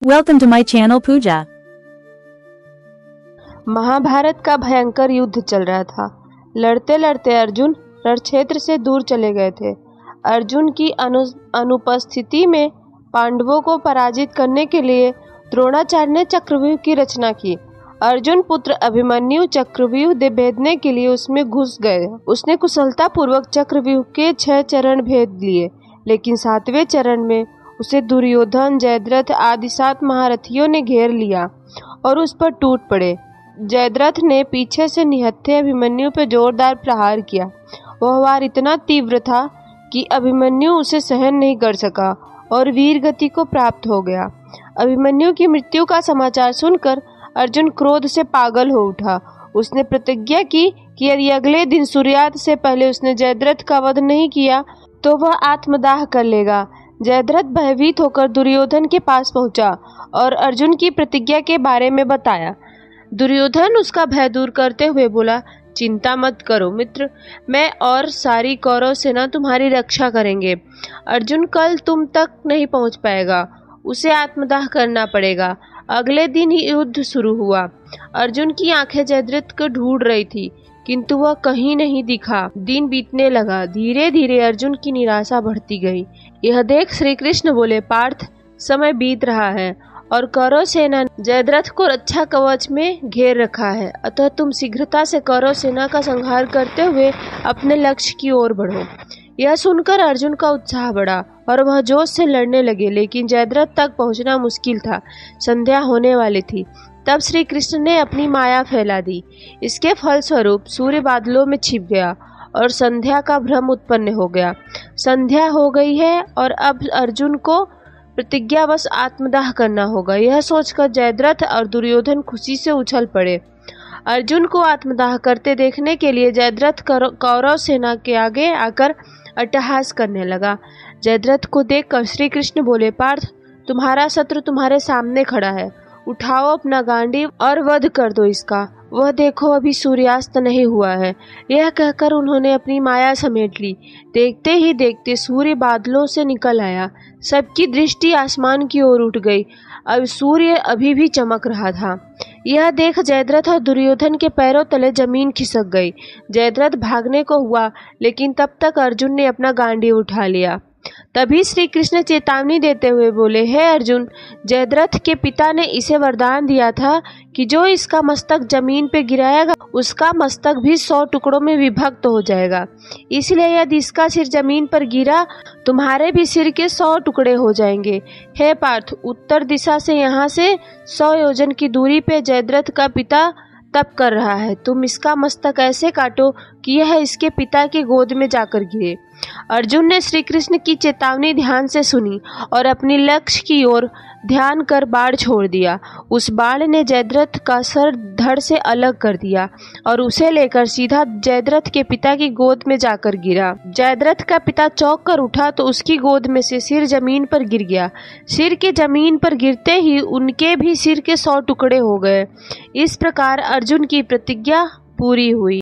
Welcome to my channel Pooja. Mahabharat का भयंकर युद्ध चल रहा था। लड़ते लड़ते अर्जुन रणक्षेत्र से दूर चले गए थे। अर्जुन की अनुपस्थिति में पांडवों को पराजित करने के लिए द्रोणाचार्य ने चक्रव्यूह की रचना की। अर्जुन पुत्र अभिमन्यु चक्रव्यूह भेदने के लिए उसमें घुस गए। उसने कुशलता पूर्वक चक्रव्यूह के 6 चरण भेद लिए, लेकिन 7वें चरण में उसे दुर्योधन, जयद्रथ आदि 7 महारथियों ने घेर लिया और उस पर टूट पड़े। जयद्रथ ने पीछे से निहत्थे अभिमन्यु पर जोरदार प्रहार किया। वह वार इतना तीव्र था कि अभिमन्यु उसे सहन नहीं कर सका और वीर गति को प्राप्त हो गया। अभिमन्यु की मृत्यु का समाचार सुनकर अर्जुन क्रोध से पागल हो उठा। उसने प्रतिज्ञा की कि यदि अगले दिन सूर्यास्त से पहले उसने जयद्रथ का वध नहीं किया तो वह आत्मदाह कर लेगा। जयद्रथ भयभीत होकर दुर्योधन के पास पहुंचा और अर्जुन की प्रतिज्ञा के बारे में बताया। दुर्योधन उसका भय दूर करते हुए बोला, चिंता मत करो मित्र, मैं और सारी कौरव सेना तुम्हारी रक्षा करेंगे। अर्जुन कल तुम तक नहीं पहुंच पाएगा, उसे आत्मदाह करना पड़ेगा। अगले दिन ही युद्ध शुरू हुआ। अर्जुन की आंखें जयद्रथ को ढूंढ रही थी, किंतु वह कहीं नहीं दिखा। दिन बीतने लगा। धीरे धीरे अर्जुन की निराशा बढ़ती गई। यह देख श्री कृष्ण बोले, पार्थ, समय बीत रहा है और कौरव सेना ने जयद्रथ को रक्षा कवच में घेर रखा है, अतः तुम शीघ्रता से कौरव सेना का संहार करते हुए अपने लक्ष्य की ओर बढ़ो। यह सुनकर अर्जुन का उत्साह बढ़ा और वह जोश से लड़ने लगे, लेकिन जयद्रथ तक पहुंचना मुश्किल था। संध्या होने वाली थी। तब श्री कृष्ण ने अपनी माया फैला दी। इसके फलस्वरूप सूर्य बादलों में छिप गया और संध्या का भ्रम उत्पन्न हो गया। संध्या हो गई है और अब अर्जुन को प्रतिज्ञावश आत्मदाह करना होगा। यह सोचकर जयद्रथ और दुर्योधन खुशी से उछल पड़े। अर्जुन को आत्मदाह करते देखने के लिए जयद्रथ कौरव सेना के आगे आकर अट्टहास करने लगा। जयद्रथ को देखकर श्री कृष्ण बोले, पार्थ, तुम्हारा शत्रु तुम्हारे सामने खड़ा है, उठाओ अपना गांडीव और वध कर दो इसका। वह देखो, अभी सूर्यास्त नहीं हुआ है। यह कहकर उन्होंने अपनी माया समेट ली। देखते ही देखते सूर्य बादलों से निकल आया। सबकी दृष्टि आसमान की ओर उठ गई। अब सूर्य अभी भी चमक रहा था। यह देख जयद्रथ और दुर्योधन के पैरों तले जमीन खिसक गई। जयद्रथ भागने को हुआ, लेकिन तब तक अर्जुन ने अपना गांडीव उठा लिया। तभी श्री कृष्ण चेतावनी देते हुए बोले, हे अर्जुन, जयद्रथ के पिता ने इसे वरदान दिया था कि जो इसका मस्तक जमीन पे गिराएगा उसका मस्तक भी 100 टुकड़ों में विभक्त हो जाएगा। इसलिए यदि इसका सिर जमीन पर गिरा तुम्हारे भी सिर के 100 टुकड़े हो जाएंगे। हे पार्थ, उत्तर दिशा से यहाँ से 100 योजन की दूरी पे जयद्रथ का पिता तप कर रहा है। तुम इसका मस्तक ऐसे काटो कि यह इसके पिता की गोद में जाकर गिरे। अर्जुन ने श्री कृष्ण की चेतावनी ध्यान से सुनी और अपनी लक्ष्य की ओर ध्यान कर बाण छोड़ दिया। उस बाण ने जयद्रथ का सर धड़ से अलग कर दिया और उसे लेकर सीधा जयद्रथ के पिता की गोद में जाकर गिरा। जयद्रथ का पिता चौंक कर उठा तो उसकी गोद में से सिर जमीन पर गिर गया। सिर के जमीन पर गिरते ही उनके भी सिर के 100 टुकड़े हो गए। इस प्रकार अर्जुन की प्रतिज्ञा पूरी हुई।